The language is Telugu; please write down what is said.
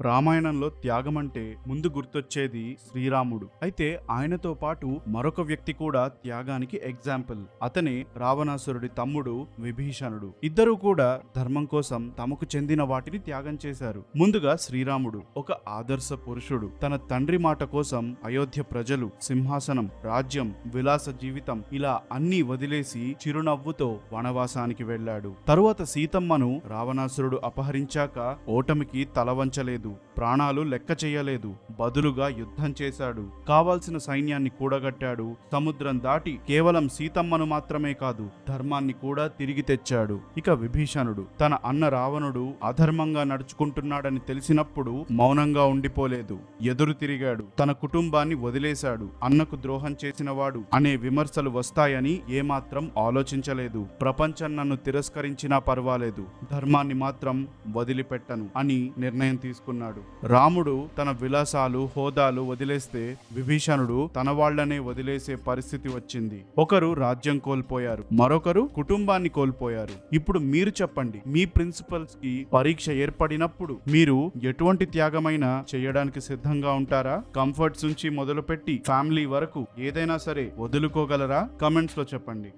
రామాయణంలో త్యాగం అంటే ముందు గుర్తొచ్చేది శ్రీరాముడు. అయితే ఆయనతో పాటు మరొక వ్యక్తి కూడా త్యాగానికి ఎగ్జాంపుల్. అతనే రావణాసురుడి తమ్ముడు విభీషణుడు. ఇద్దరూ కూడా ధర్మం కోసం తమకు చెందిన వాటిని త్యాగం చేశారు. ముందుగా శ్రీరాముడు ఒక ఆదర్శ పురుషుడు. తన తండ్రి మాట కోసం అయోధ్య ప్రజలు, సింహాసనం, రాజ్యం, విలాస జీవితం ఇలా అన్నీ వదిలేసి చిరునవ్వుతో వనవాసానికి వెళ్ళాడు. తరువాత సీతమ్మను రావణాసురుడు అపహరించాక ఓటమికి తలవంచలేదు, ప్రాణాలు లెక్క చేయలేదు. బదులుగా యుద్ధం చేశాడు. కావాల్సిన సైన్యాన్ని కూడగట్టాడు. సముద్రం దాటి కేవలం సీతమ్మను మాత్రమే కాదు, ధర్మాన్ని కూడా తిరిగి తెచ్చాడు. ఇక విభీషణుడు తన అన్న రావణుడు అధర్మంగా నడుచుకుంటున్నాడని తెలిసినప్పుడు మౌనంగా ఉండిపోలేదు, ఎదురు తిరిగాడు. తన కుటుంబాన్ని వదిలేశాడు. అన్నకు ద్రోహం చేసినవాడు అనే విమర్శలు వస్తాయని ఏమాత్రం ఆలోచించలేదు. ప్రపంచం నన్ను తిరస్కరించినా పర్వాలేదు, ధర్మాన్ని మాత్రం వదిలిపెట్టను అని నిర్ణయం తీసుకున్నాడు. రాముడు తన విలాసాలు, హోదాలు వదిలేస్తే విభీషణుడు తన వాళ్లనే వదిలేసే పరిస్థితి వచ్చింది. ఒకరు రాజ్యం కోల్పోయారు, మరొకరు కుటుంబాన్ని కోల్పోయారు. ఇప్పుడు మీరు చెప్పండి, మీ ప్రిన్సిపల్స్ కి పరీక్ష ఏర్పడినప్పుడు మీరు ఎటువంటి త్యాగమైనా చేయడానికి సిద్ధంగా ఉంటారా? కంఫర్ట్స్ నుంచి మొదలుపెట్టి ఫ్యామిలీ వరకు ఏదైనా సరే వదులుకోగలరా? కమెంట్స్ లో చెప్పండి.